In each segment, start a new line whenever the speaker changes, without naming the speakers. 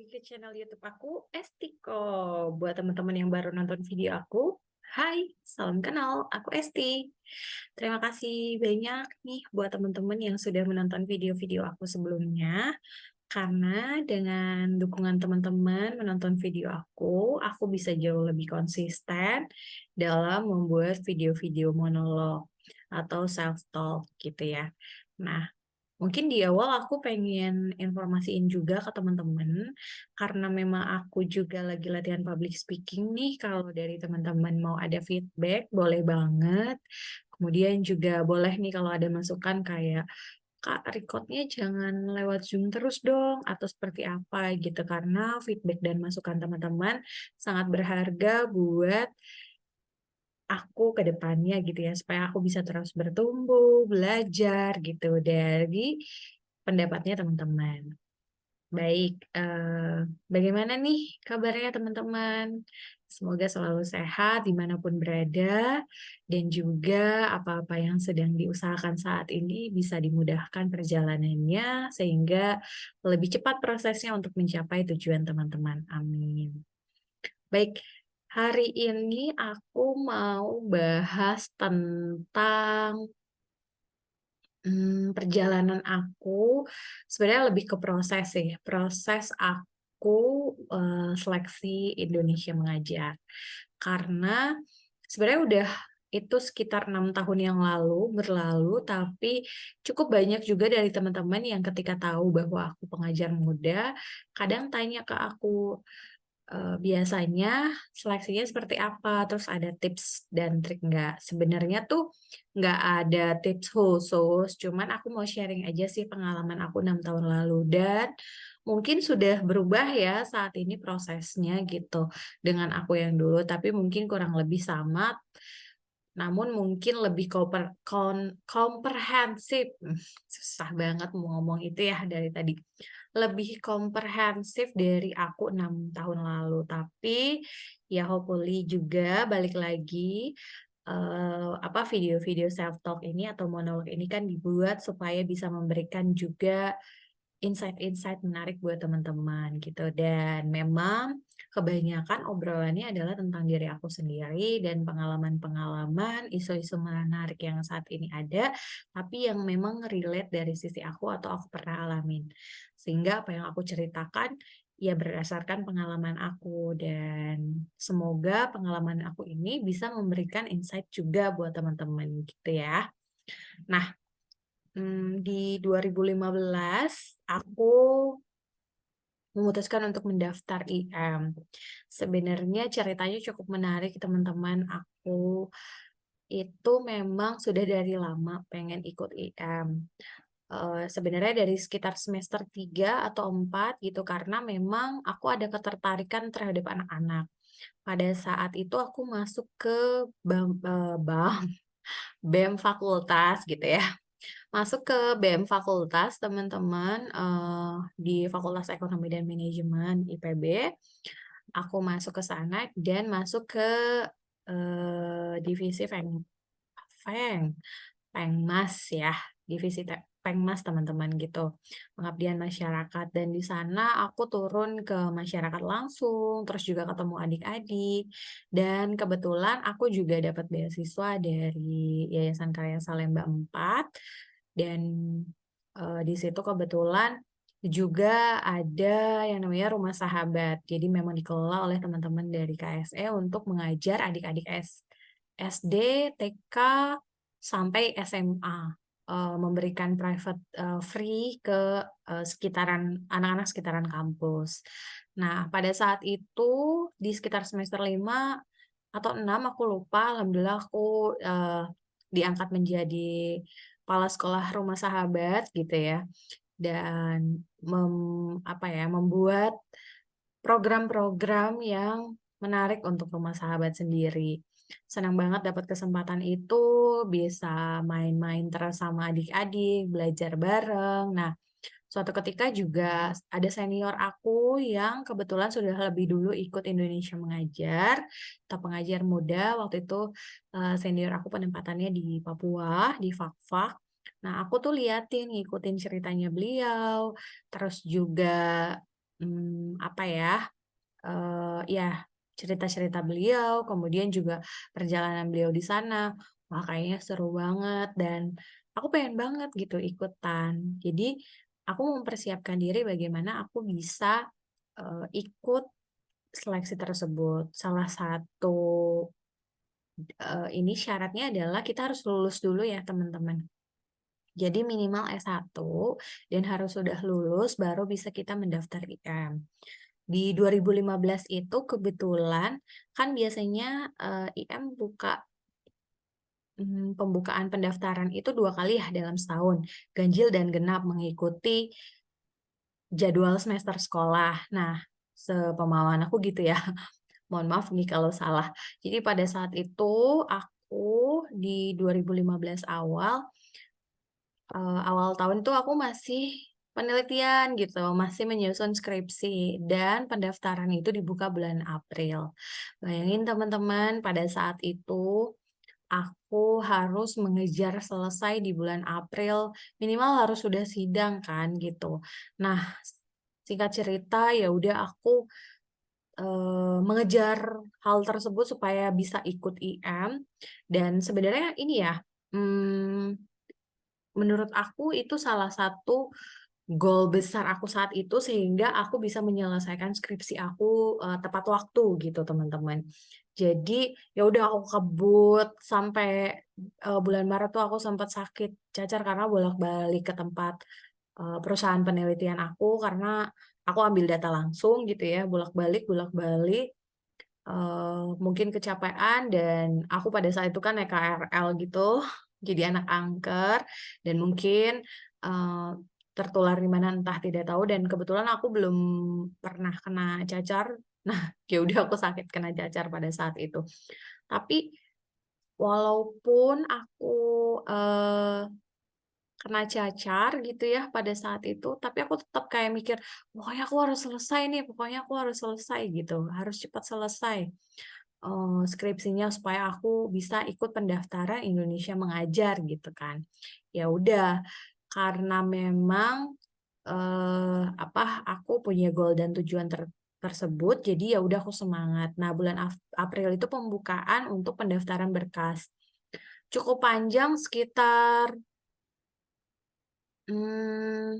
lagi ke channel YouTube aku, Estiko. Buat teman-teman yang baru nonton video aku, hai, salam kenal, aku Esti. Terima kasih banyak nih buat teman-teman yang sudah menonton video-video aku sebelumnya. Karena dengan dukungan teman-teman menonton video aku bisa jauh lebih konsisten dalam membuat video-video monolog atau self-talk gitu ya. Nah, mungkin di awal aku pengen informasiin juga ke teman-teman, karena memang aku juga lagi latihan public speaking nih, kalau dari teman-teman mau ada feedback, boleh banget. Kemudian juga boleh nih kalau ada masukan kayak, "Kak, record-nya jangan lewat Zoom terus dong," atau seperti apa gitu. Karena feedback dan masukan teman-teman sangat berharga buat aku ke depannya gitu ya, supaya aku bisa terus bertumbuh, belajar gitu dari pendapatnya teman-teman. Baik, bagaimana nih kabarnya teman-teman? Semoga selalu sehat dimanapun berada, dan juga apa-apa yang sedang diusahakan saat ini bisa dimudahkan perjalanannya, sehingga lebih cepat prosesnya untuk mencapai tujuan teman-teman. Amin. Baik, hari ini aku mau bahas tentang perjalanan aku, sebenarnya lebih ke proses sih, proses aku, seleksi Indonesia Mengajar. Karena sebenarnya udah itu sekitar 6 tahun yang lalu berlalu, tapi cukup banyak juga dari teman-teman yang ketika tahu bahwa aku pengajar muda, kadang tanya ke aku, biasanya seleksinya seperti apa? Terus ada tips dan trik nggak? Sebenarnya tuh nggak ada tips khusus, cuman aku mau sharing aja sih pengalaman aku 6 tahun lalu, dan mungkin sudah berubah ya saat ini prosesnya gitu, dengan aku yang dulu, tapi mungkin kurang lebih sama, namun mungkin lebih komprehensif, susah banget mau ngomong itu ya dari tadi. Lebih komprehensif dari aku 6 tahun lalu, tapi ya hopefully juga balik lagi, video-video self talk ini atau monolog ini kan dibuat supaya bisa memberikan juga insight-insight menarik buat teman-teman gitu, dan memang kebanyakan obrolannya adalah tentang diri aku sendiri dan pengalaman-pengalaman, isu-isu menarik yang saat ini ada, tapi yang memang relate dari sisi aku atau aku pernah alamin. Sehingga apa yang aku ceritakan, ya berdasarkan pengalaman aku, dan semoga pengalaman aku ini bisa memberikan insight juga buat teman-teman gitu ya. Nah, di 2015 aku memutuskan untuk mendaftar IM. Sebenarnya ceritanya cukup menarik teman-teman, aku itu memang sudah dari lama pengen ikut IM. Sebenarnya dari sekitar semester 3 atau 4 gitu, karena memang aku ada ketertarikan terhadap anak-anak. Pada saat itu aku masuk ke BEM fakultas gitu ya. Masuk ke BEM fakultas teman-teman, di Fakultas Ekonomi dan Manajemen IPB, aku masuk ke sana dan masuk ke, divisi Feng Pengmas ya, divisi Pengmas teman-teman gitu, pengabdian masyarakat, dan di sana aku turun ke masyarakat langsung, terus juga ketemu adik-adik, dan kebetulan aku juga dapat beasiswa dari Yayasan Karya Salemba 4, dan, di situ kebetulan juga ada yang namanya Rumah Sahabat. Jadi memang dikelola oleh teman-teman dari KSE untuk mengajar adik-adik SD, TK, sampai SMA, memberikan private, free ke, sekitaran anak-anak sekitaran kampus. Nah, pada saat itu di sekitar semester 5 atau 6 aku lupa, alhamdulillah aku, diangkat menjadi kepala sekolah Rumah Sahabat gitu ya, dan membuat program-program yang menarik untuk Rumah Sahabat sendiri. Senang banget dapat kesempatan itu, bisa main-main terus sama adik-adik, belajar bareng. Nah, suatu ketika juga ada senior aku yang kebetulan sudah lebih dulu ikut Indonesia Mengajar, atau pengajar muda, waktu itu, senior aku penempatannya di Papua, di Fak-Fak. Nah, aku tuh liatin, ngikutin ceritanya beliau, terus juga apa ya, ya cerita-cerita beliau, kemudian juga perjalanan beliau di sana. Wah, kayaknya seru banget dan aku pengen banget gitu ikutan. Jadi aku mempersiapkan diri bagaimana aku bisa, ikut seleksi tersebut. Salah satu, ini syaratnya adalah kita harus lulus dulu ya teman-teman. Jadi minimal S1 dan harus sudah lulus baru bisa kita mendaftar IM. Di 2015 itu kebetulan kan biasanya, IM pembukaan pendaftaran itu 2 kali ya dalam setahun, ganjil dan genap mengikuti jadwal semester sekolah. Nah, sepemahaman aku gitu ya, mohon maaf nih kalau salah. Jadi pada saat itu aku di 2015 awal tahun itu aku masih penelitian gitu, masih menyusun skripsi dan pendaftaran itu dibuka bulan April. Bayangin teman-teman pada saat itu aku harus mengejar selesai di bulan April, minimal harus sudah sidang kan gitu. Nah, singkat cerita ya udah aku mengejar hal tersebut supaya bisa ikut IM dan sebenarnya ini ya, mmm menurut aku itu salah satu goal besar aku saat itu sehingga aku bisa menyelesaikan skripsi aku, tepat waktu gitu teman-teman. Jadi ya udah aku kebut sampai, bulan Maret tuh aku sempat sakit cacar karena bolak-balik ke tempat, perusahaan penelitian aku karena aku ambil data langsung gitu ya, bolak-balik, mungkin kecapean dan aku pada saat itu kan naik KRL gitu, jadi anak angker dan mungkin, eee, tertular di mana entah tidak tahu dan kebetulan aku belum pernah kena cacar. Nah, ya udah aku sakit kena cacar pada saat itu. Tapi walaupun aku, eee kena cacar gitu ya pada saat itu, tapi aku tetap kayak mikir, "Pokoknya aku harus selesai nih, pokoknya aku harus selesai," gitu, harus cepat selesai, skripsinya supaya aku bisa ikut pendaftaran Indonesia Mengajar gitu kan. Ya udah, karena memang, aku punya goal dan tujuan tersebut, jadi ya udah aku semangat. Nah, bulan April itu pembukaan untuk pendaftaran berkas. Cukup panjang sekitar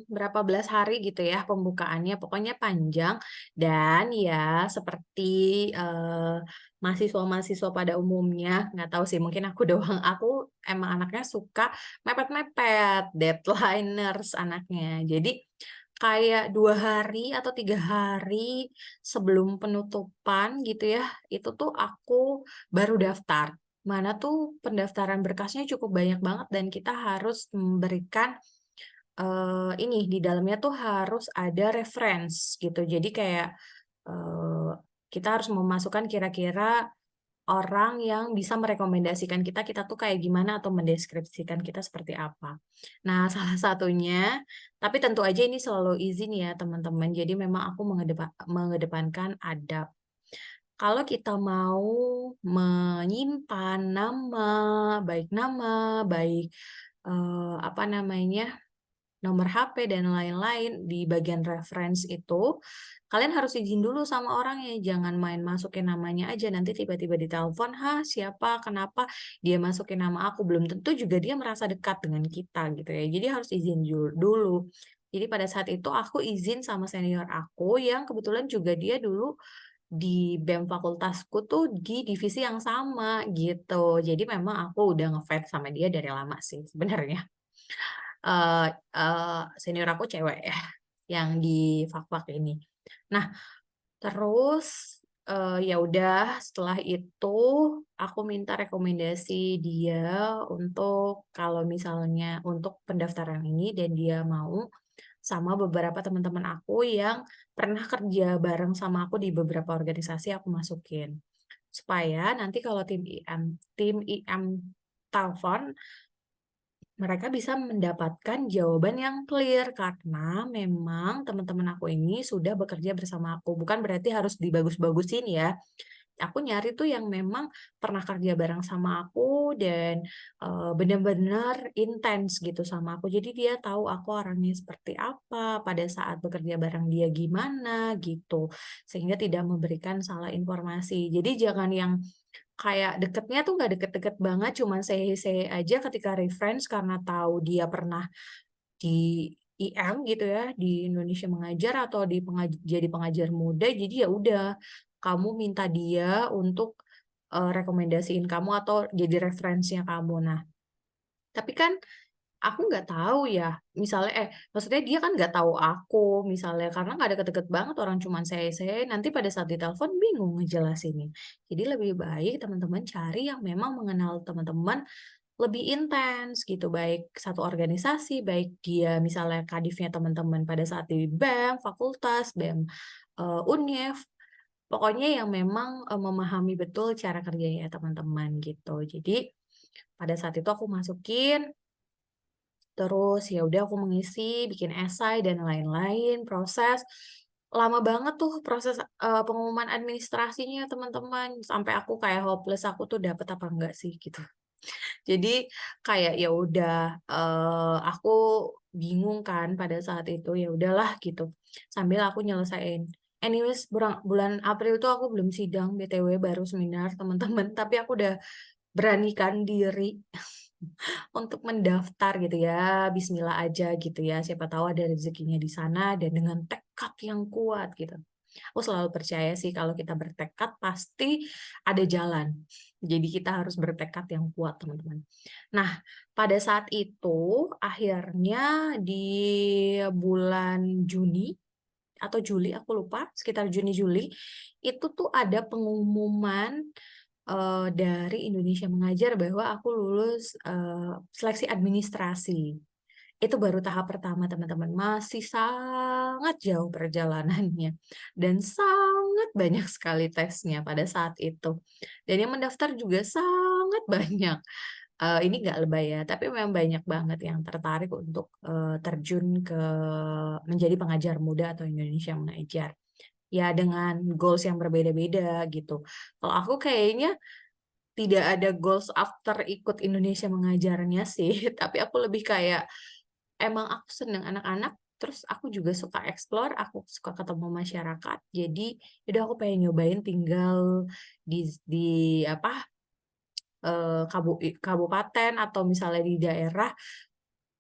berapa belas hari gitu ya pembukaannya, pokoknya panjang dan ya seperti, mahasiswa-mahasiswa pada umumnya, nggak tahu sih mungkin aku doang, aku emang anaknya suka mepet-mepet, deadliners anaknya. Jadi kayak 2 hari atau 3 hari sebelum penutupan gitu ya, itu tuh aku baru daftar. Mana tuh pendaftaran berkasnya cukup banyak banget dan kita harus memberikan ini, di dalamnya tuh harus ada reference gitu. Jadi kayak, eee, kita harus memasukkan kira-kira orang yang bisa merekomendasikan kita, kita tuh kayak gimana atau mendeskripsikan kita seperti apa. Nah, salah satunya tapi tentu aja ini selalu izin ya teman-teman, jadi memang aku mengedepankan adab. Kalau kita mau menyimpan nama, baik, apa namanya, nomor HP dan lain-lain di bagian reference itu, kalian harus izin dulu sama orangnya, jangan main masukin namanya aja, nanti tiba-tiba ditelepon, "Hah, siapa? Kenapa dia masukin nama aku?" Belum tentu juga dia merasa dekat dengan kita gitu ya, jadi harus izin dulu. Jadi pada saat itu aku izin sama senior aku yang kebetulan juga dia dulu di BEM fakultasku tuh di divisi yang sama gitu. Jadi memang aku udah ngefans sama dia dari lama sih sebenarnya. Eee senior aku cewek ya, yang di fak-fak ini. Nah, terus, ya udah setelah itu aku minta rekomendasi dia untuk kalau misalnya untuk pendaftaran ini dan dia mau, sama beberapa teman-teman aku yang pernah kerja bareng sama aku di beberapa organisasi aku masukin. Supaya nanti kalau tim IM telepon mereka bisa mendapatkan jawaban yang clear karena memang teman-teman aku ini sudah bekerja bersama aku. Bukan berarti harus dibagus-bagusin ya, aku nyari tuh yang memang pernah kerja bareng sama aku dan, bener-bener intens gitu sama aku. Jadi dia tahu aku orangnya seperti apa, pada saat bekerja bareng dia gimana, gitu. Sehingga tidak memberikan salah informasi. Jadi jangan yang kayak deketnya tuh nggak deket-deket banget, cuman say-say aja ketika reference karena tahu dia pernah di IM gitu ya, di Indonesia Mengajar atau jadi pengajar muda, jadi ya udah, kamu minta dia untuk, rekomendasiin kamu atau jadi referensinya kamu. Nah, tapi kan aku nggak tahu ya, misalnya maksudnya dia kan nggak tahu aku misalnya, karena nggak deket-deket banget, orang cuman saya nanti pada saat ditelepon bingung ngejelasinnya. Jadi lebih baik teman-teman cari yang memang mengenal teman-teman lebih intens gitu, baik satu organisasi, baik dia misalnya kadifnya teman-teman pada saat di BEM, fakultas, BEM, univ, pokoknya yang memang, memahami betul cara kerjanya teman-teman gitu. Jadi pada saat itu aku masukin, terus ya udah aku mengisi, bikin esai dan lain-lain, proses. Lama banget tuh proses, pengumuman administrasinya teman-teman, sampai aku kayak hopeless, aku tuh dapet apa enggak sih gitu. Jadi kayak ya udah, aku bingung kan pada saat itu, ya udahlah gitu, sambil aku nyelesain. Anyways bulan April tuh aku belum sidang BTW, baru seminar teman-teman, tapi aku udah beranikan diri untuk mendaftar gitu ya, bismillah aja gitu ya, siapa tahu ada rezekinya di sana dan dengan tekad yang kuat gitu. Aku selalu percaya sih kalau kita bertekad pasti ada jalan. Jadi kita harus bertekad yang kuat, teman-teman. Nah, pada saat itu akhirnya di bulan Juni atau Juli aku lupa, sekitar Juni Juli itu tuh ada pengumuman dari Indonesia Mengajar bahwa aku lulus seleksi administrasi. Itu baru tahap pertama, teman-teman, masih sangat jauh perjalanannya dan sangat banyak sekali tesnya pada saat itu. Dan yang mendaftar juga sangat banyak. Ini nggak lebay ya, tapi memang banyak banget yang tertarik untuk, terjun ke menjadi pengajar muda atau Indonesia Mengajar. Ya dengan goals yang berbeda-beda gitu. Kalau aku kayaknya tidak ada goals after ikut Indonesia Mengajarnya sih, tapi aku lebih kayak emang aku seneng anak-anak, terus aku juga suka explore, aku suka ketemu masyarakat. Jadi, udah aku pengen nyobain tinggal di apa, kabupaten atau misalnya di daerah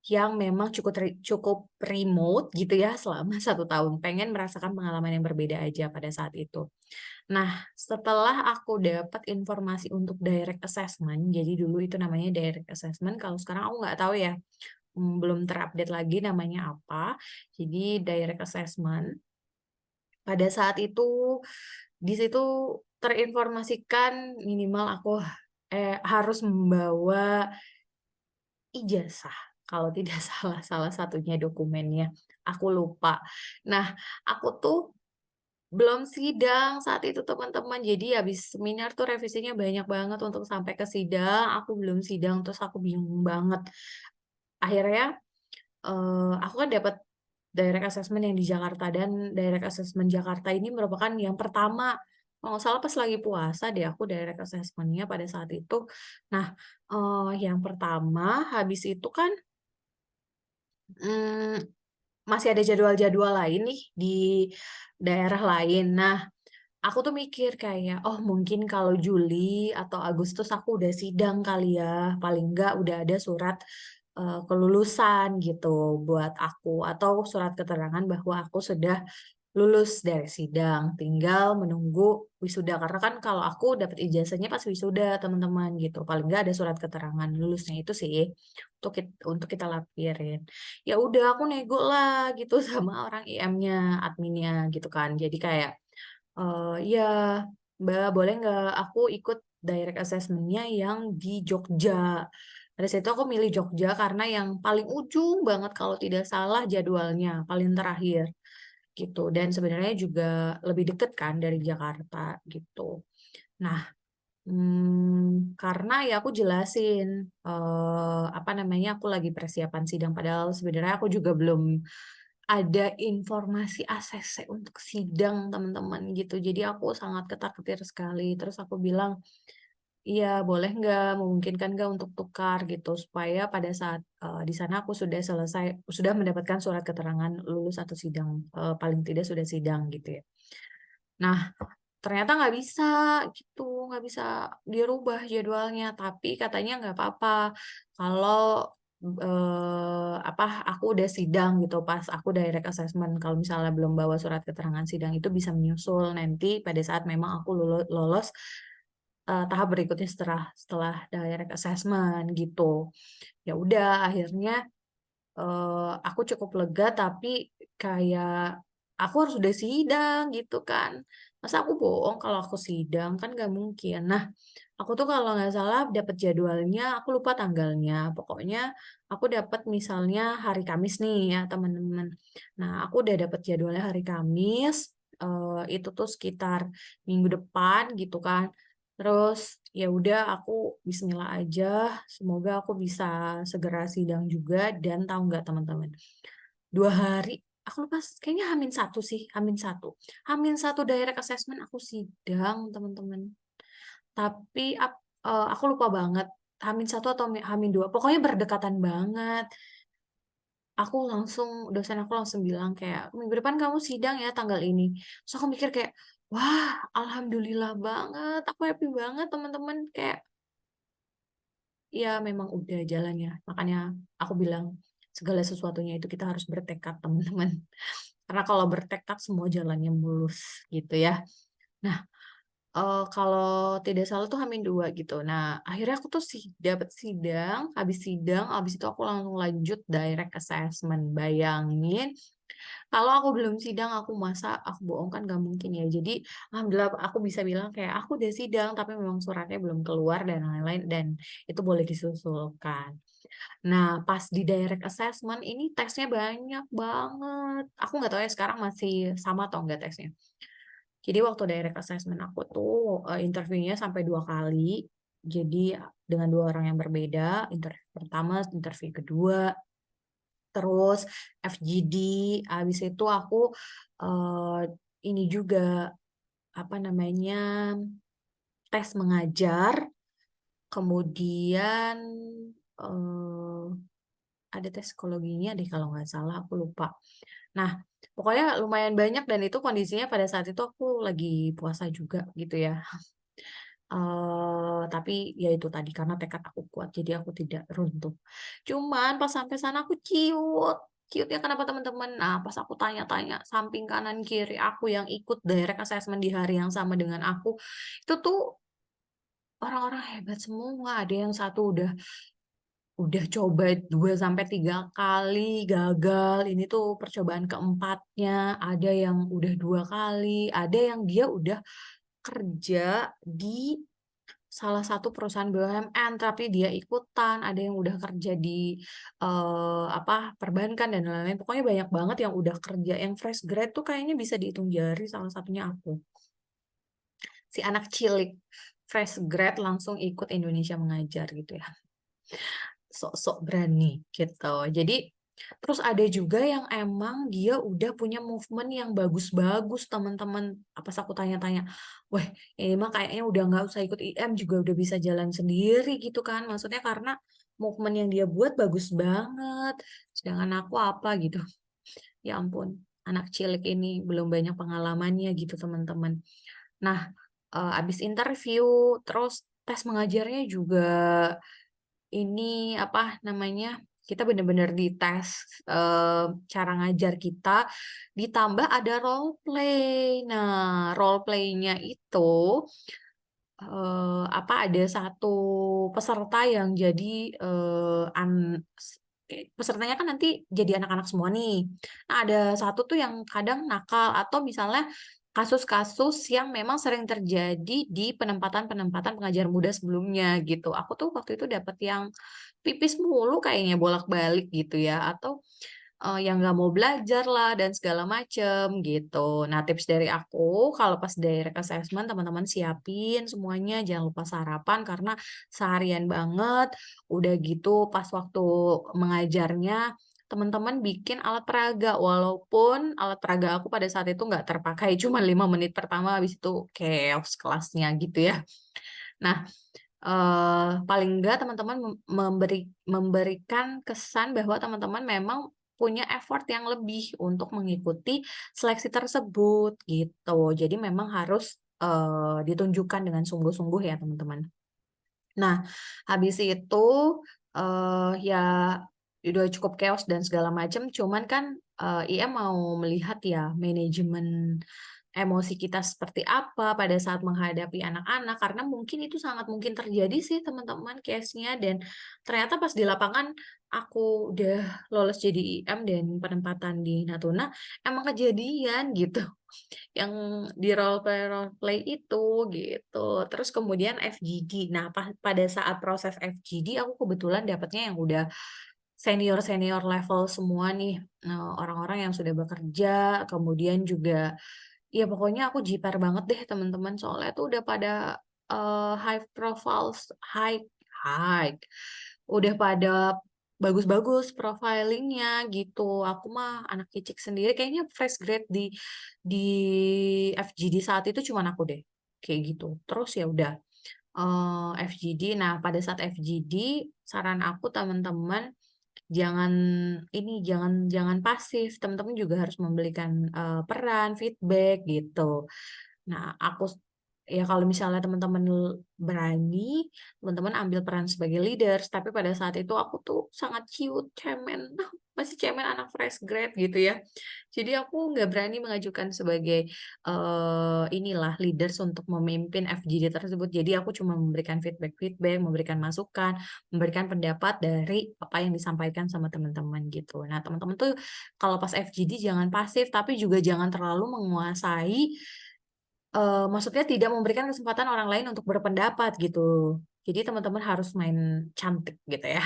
yang memang cukup remote gitu ya selama 1 tahun. Pengen merasakan pengalaman yang berbeda aja pada saat itu. Nah, setelah aku dapat informasi untuk direct assessment, jadi dulu itu namanya direct assessment, kalau sekarang aku nggak tahu ya, belum terupdate lagi namanya apa. Jadi direct assessment, pada saat itu, di situ terinformasikan minimal aku, harus membawa ijazah, kalau tidak salah, salah satunya dokumennya, aku lupa. Nah, aku tuh belum sidang saat itu teman-teman, jadi habis seminar tuh revisinya banyak banget untuk sampai ke sidang, aku belum sidang, terus aku bingung banget. Akhirnya, aku kan dapat direct assessment yang di Jakarta dan direct assessment Jakarta ini merupakan yang pertama, kalau nggak salah pas lagi puasa deh aku direct assessment-nya pada saat itu. Nah, yang pertama habis itu kan, mmm, masih ada jadwal-jadwal lain nih di daerah lain. Nah, aku tuh mikir kayak, "Oh mungkin kalau Juli atau Agustus aku udah sidang kali ya, paling enggak udah ada surat, kelulusan gitu buat aku, atau surat keterangan bahwa aku sudah lulus dari sidang, tinggal menunggu wisuda." Karena kan kalau aku dapat ijazahnya pas wisuda teman-teman gitu, paling enggak ada surat keterangan lulusnya itu sih, untuk kita lapirin. Ya udah aku nego lah gitu sama orang IM-nya, adminnya gitu kan. Jadi kayak, "Iya, Mbak, boleh nggak aku ikut direct assessment-nya yang di Jogja?" Pada saat itu aku milih Jogja karena yang paling ujung banget kalau tidak salah jadwalnya, paling terakhir, gitu. Dan sebenarnya juga lebih deket kan dari Jakarta, gitu. Nah, karena ya aku jelasin, apa namanya, aku lagi persiapan sidang, padahal sebenarnya aku juga belum ada informasi ACC untuk sidang teman-teman gitu. Jadi aku sangat ketar-ketir sekali. Terus aku bilang, "Iya, boleh nggak, memungkinkan nggak untuk tukar?" Gitu, supaya pada saat, di sana aku sudah mendapatkan surat keterangan lulus atau sidang, paling tidak sudah sidang gitu ya. Nah, ternyata nggak bisa gitu, nggak bisa dirubah jadwalnya, tapi katanya nggak apa-apa kalau, aku udah sidang gitu, pas aku direct assessment, kalau misalnya belum bawa surat keterangan sidang itu bisa menyusul nanti pada saat memang aku lolos, tahap berikutnya setelah direct assessment gitu. Ya udah akhirnya aku cukup lega tapi kayak, aku harus udah sidang gitu kan. Masa aku bohong kalau aku sidang, kan nggak mungkin. Nah, aku tuh kalau nggak salah dapat jadwalnya, aku lupa tanggalnya. Pokoknya aku dapat misalnya hari Kamis nih ya teman-teman. Nah, aku udah dapat jadwalnya hari Kamis, itu tuh sekitar minggu depan gitu kan. Terus ya udah aku bismillah aja, semoga aku bisa segera sidang juga dan tahu nggak teman-teman, 2 hari aku lupa kayaknya H-1 sih, H-1. H-1 direct assessment aku sidang teman-teman. Tapi aku lupa banget H-1 atau H-2, pokoknya berdekatan banget. Dosen aku langsung bilang kayak, "Minggu depan kamu sidang ya tanggal ini." Terus aku mikir kayak, "Wah, alhamdulillah banget, aku happy banget teman-teman." Kayak, ya memang udah jalannya. Makanya aku bilang, segala sesuatunya itu kita harus bertekad teman-teman. Karena kalau bertekad semua jalannya mulus gitu ya. Nah, kalau tidak salah tuh H-2 gitu. Nah, akhirnya aku tuh dapat sidang, habis itu aku langsung lanjut direct assessment. Bayangin kalau aku belum sidang, masa aku bohong, kan nggak mungkin ya. Jadi alhamdulillah aku bisa bilang kayak, "Aku udah sidang, tapi memang suratnya belum keluar," dan lain-lain, dan itu boleh disusulkan. Nah, pas di direct assessment ini tesnya banyak banget. Aku nggak tahu ya sekarang masih sama atau enggak tesnya. Jadi waktu direct assessment aku tuh, interviewnya sampai 2 kali. Jadi dengan 2 orang yang berbeda, interview pertama, interview kedua, terus FGD, habis itu aku, eee, ini juga, apa namanya, tes mengajar, kemudian, eee, ada tes psikologinya deh kalau nggak salah, aku lupa. Nah, pokoknya lumayan banyak dan itu kondisinya pada saat itu aku lagi puasa juga gitu ya. Tapi ya itu tadi karena tekad aku kuat jadi aku tidak runtuh. Cuman pas sampai sana aku ciut, ciutnya kenapa teman-teman? Nah, pas aku tanya-tanya samping kanan kiri aku yang ikut direct assessment di hari yang sama dengan aku, itu tuh orang-orang hebat semua. Ada yang satu udah coba 2 sampai 3 kali gagal, ini tuh percobaan keempatnya, ada yang udah 2 kali, ada yang dia udah kerja di salah satu perusahaan BUMN, tapi dia ikutan, ada yang udah kerja di, perbankan dan lain-lain. Pokoknya banyak banget yang udah kerja, yang fresh grad tuh kayaknya bisa dihitung jari, salah satunya aku. Si anak cilik, fresh grad langsung ikut Indonesia Mengajar gitu ya. Sok-sok berani gitu. Jadi terus ada juga yang emang dia udah punya movement yang bagus-bagus teman-teman. Pas aku tanya-tanya, "Wah, ini mah kayaknya udah nggak usah ikut IM juga udah bisa jalan sendiri," gitu kan. Maksudnya karena movement yang dia buat bagus banget. Sedangkan aku apa gitu. Ya ampun, anak cilik ini belum banyak pengalamannya gitu teman-teman. Nah, habis interview, terus tes mengajarnya juga ini, kita benar-benar dites, cara ngajar kita, ditambah ada role play. Nah, role play-nya itu, ada satu peserta yang jadi, eee, an s pesertanya kan nanti jadi anak-anak semua nih. Nah, ada satu tuh yang kadang nakal atau misalnya kasus-kasus yang memang sering terjadi di penempatan-penempatan pengajar muda sebelumnya gitu. Aku tuh waktu itu dapet yang pipis mulu kayaknya bolak-balik gitu ya, atau yang nggak mau belajar lah dan segala macem gitu. Nah, tips dari aku kalau pas direct assessment teman-teman siapin semuanya, jangan lupa sarapan karena seharian banget, udah gitu pas waktu mengajarnya teman-teman bikin alat peraga, walaupun alat peraga aku pada saat itu nggak terpakai, cuma 5 menit pertama, habis itu chaos kelasnya gitu ya. Nah, paling enggak teman-teman memberikan kesan bahwa teman-teman memang punya effort yang lebih untuk mengikuti seleksi tersebut, gitu. Jadi memang harus, ditunjukkan dengan sungguh-sungguh ya, teman-teman. Nah, habis itu, ya udah cukup chaos dan segala macam, cuman kan, IM mau melihat ya manajemen emosi kita seperti apa pada saat menghadapi anak-anak, karena mungkin itu sangat mungkin terjadi sih teman-teman case-nya, dan ternyata pas di lapangan aku udah lolos jadi IM dan penempatan di Natuna, emang kejadian gitu. Yang di role play itu, gitu. Terus kemudian FGD. Nah, pada saat proses FGD aku kebetulan dapatnya yang udah senior-senior level semua nih, orang-orang yang sudah bekerja, kemudian juga ya pokoknya aku jiper banget deh teman-teman, soalnya tuh udah pada, high profiles high high, udah pada bagus-bagus profilingnya gitu. Aku mah anak kicik sendiri, kayaknya fresh grade di FGD saat itu cuman aku deh, kayak gitu. Terus ya udah, FGD, nah pada saat FGD saran aku teman-teman jangan ini, jangan jangan pasif, teman-teman juga harus memberikan, peran, feedback, gitu. Nah, ya kalau misalnya teman-teman berani, teman-teman ambil peran sebagai leaders, tapi pada saat itu aku tuh sangat ciut, cemen, masih cemen anak fresh grade gitu ya. Jadi aku nggak berani mengajukan sebagai, inilah leaders untuk memimpin FGD tersebut. Jadi aku cuma memberikan feedback-feedback, memberikan masukan, memberikan pendapat dari apa yang disampaikan sama teman-teman gitu. Nah, teman-teman tuh kalau pas FGD jangan pasif, tapi juga jangan terlalu menguasai, maksudnya tidak memberikan kesempatan orang lain untuk berpendapat gitu. Jadi teman-teman harus main cantik gitu ya.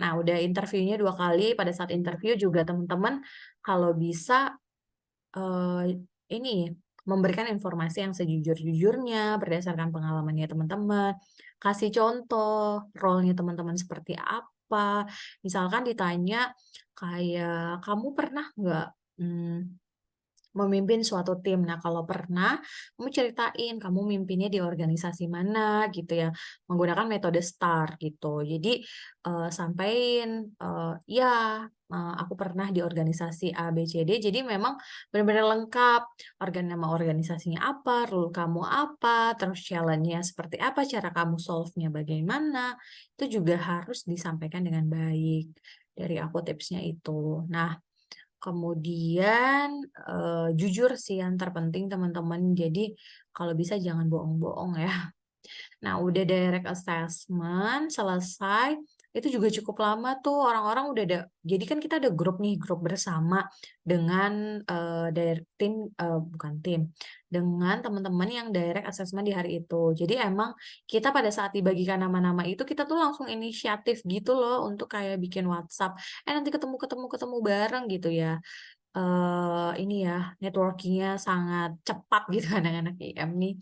Nah, udah interviewnya 2 kali, pada saat interview juga teman-teman kalau bisa, ini, memberikan informasi yang sejujur-jujurnya berdasarkan pengalamannya teman-teman, kasih contoh role-nya teman-teman seperti apa. Misalkan ditanya kayak, "Kamu pernah nggak, mmm" memimpin suatu tim. Nah, kalau pernah, kamu ceritain kamu mimpinnya di organisasi mana gitu ya, menggunakan metode STAR gitu. Jadi, sampein, "Ya, aku pernah di organisasi A, B, C, D." Jadi memang benar-benar lengkap, nama organisasinya apa, role kamu apa, terus challenge-nya seperti apa, cara kamu solve-nya bagaimana, itu juga harus disampaikan dengan baik. Dari aku tipsnya itu. Nah, kemudian, jujur sih yang terpenting teman-teman. Jadi kalau bisa jangan bohong-bohong ya. Nah, udah direct assessment selesai, itu juga cukup lama tuh orang-orang udah ada, jadi kan kita ada grup nih, grup bersama dengan, bukan tim, dengan teman-teman yang direct assessment di hari itu. Jadi emang kita pada saat dibagikan nama-nama itu, kita tuh langsung inisiatif gitu loh untuk kayak bikin WhatsApp, nanti ketemu ketemu ketemu bareng," gitu ya. Ini ya, networking-nya sangat cepat gitu anak-anak IM nih.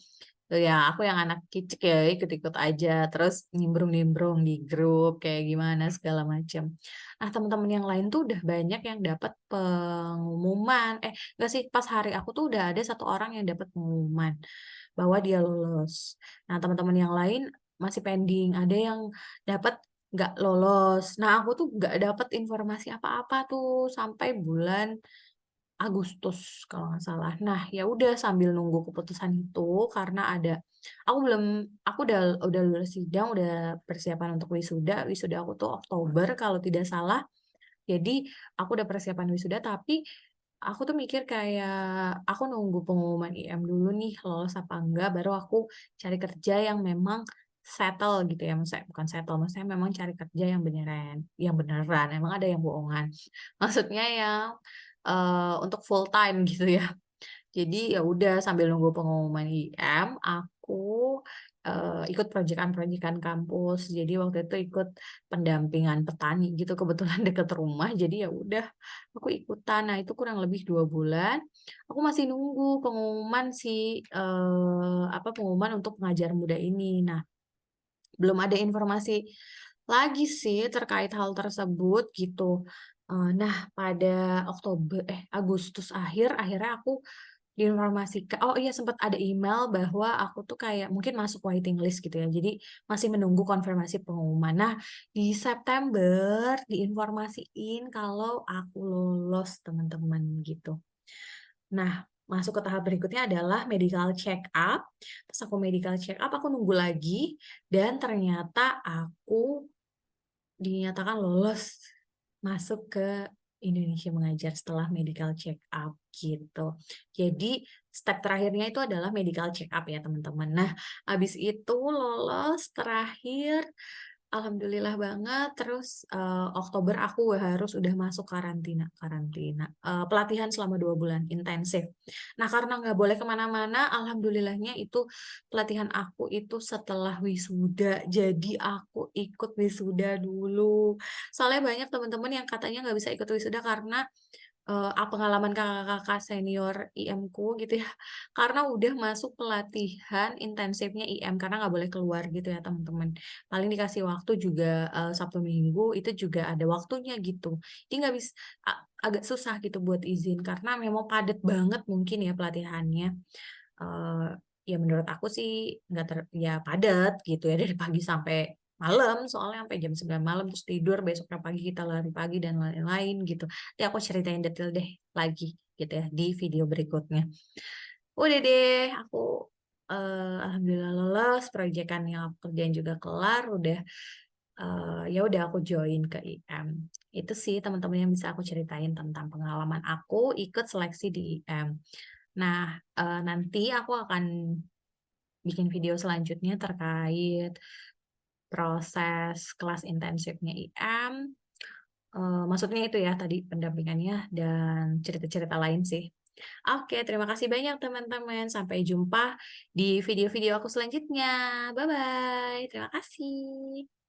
Tuh ya, aku yang anak kicik ya ikut-ikut aja, terus nimbrung-nimbrung di grup kayak gimana segala macam. Nah, teman-teman yang lain tuh udah banyak yang dapat pengumuman, enggak sih, pas hari aku tuh udah ada satu orang yang dapat pengumuman bahwa dia lulus. Nah, teman-teman yang lain masih pending, ada yang dapat nggak lolos. Nah, aku tuh nggak dapat informasi apa-apa tuh sampai bulan Agustus kalau nggak salah. Nah, ya udah sambil nunggu keputusan itu karena aku udah lulus sidang, udah persiapan untuk wisuda. Wisuda aku tuh Oktober kalau tidak salah. Jadi aku udah persiapan wisuda, tapi aku tuh mikir kayak aku nunggu pengumuman IM dulu nih lolos apa enggak, baru aku cari kerja yang memang settle gitu ya, maksudnya bukan settle, maksudnya memang cari kerja yang beneran, emang ada yang bohongan. Maksudnya yang, untuk full time gitu ya. Jadi ya udah sambil nunggu pengumuman IM, aku, ikut projekan-projekan kampus. Jadi waktu itu ikut pendampingan petani gitu, kebetulan deket rumah, jadi ya udah aku ikutan. Nah, itu kurang lebih 2 bulan, aku masih nunggu pengumuman pengumuman untuk pengajar muda ini. Nah, belum ada informasi lagi sih terkait hal tersebut gitu. Nah pada Agustus akhirnya aku diinformasikan, oh iya, sempat ada email bahwa aku tuh kayak mungkin masuk waiting list gitu ya, jadi masih menunggu konfirmasi pengumuman. Nah, di September diinformasiin kalau aku lolos, teman-teman, gitu. Nah, masuk ke tahap berikutnya adalah medical check up. Pas aku medical check up, aku nunggu lagi dan ternyata aku dinyatakan lolos masuk ke Indonesia Mengajar setelah medical check up gitu. Jadi step terakhirnya itu adalah medical check up ya teman-teman. Nah, habis itu lolos terakhir, alhamdulillah banget. Terus Oktober aku harus udah masuk pelatihan selama 2 bulan intensif. Nah, karena nggak boleh kemana-mana, alhamdulillahnya itu pelatihan aku itu setelah wisuda. Jadi aku ikut wisuda dulu. Soalnya banyak teman-teman yang katanya nggak bisa ikut wisuda karena pengalaman kakak-kakak senior IM-ku gitu ya, karena udah masuk pelatihan intensifnya IM, karena nggak boleh keluar gitu ya teman-teman. Paling dikasih waktu juga, Sabtu Minggu itu juga ada waktunya gitu. Jadi nggak bisa, agak susah gitu buat izin karena memang padat banget mungkin ya pelatihannya. Eee, ya menurut aku sih nggak ya padat gitu ya dari pagi sampai malam, soalnya sampai jam 9 malam, terus tidur, besoknya pagi kita lari pagi dan lain-lain gitu. Nanti aku ceritain detail deh lagi gitu ya di video berikutnya. Udah deh aku, alhamdulillah lolos, projekan yang aku kerjain juga kelar, udah, ya udah aku join ke IM. Itu sih teman-teman yang bisa aku ceritain tentang pengalaman aku ikut seleksi di IM. Nah, nanti aku akan bikin video selanjutnya terkait proses kelas intensifnya IM, maksudnya itu ya tadi pendampingannya dan cerita-cerita lain sih. Oke, terima kasih banyak teman-teman, sampai jumpa di video-video aku selanjutnya. Bye-bye, terima kasih.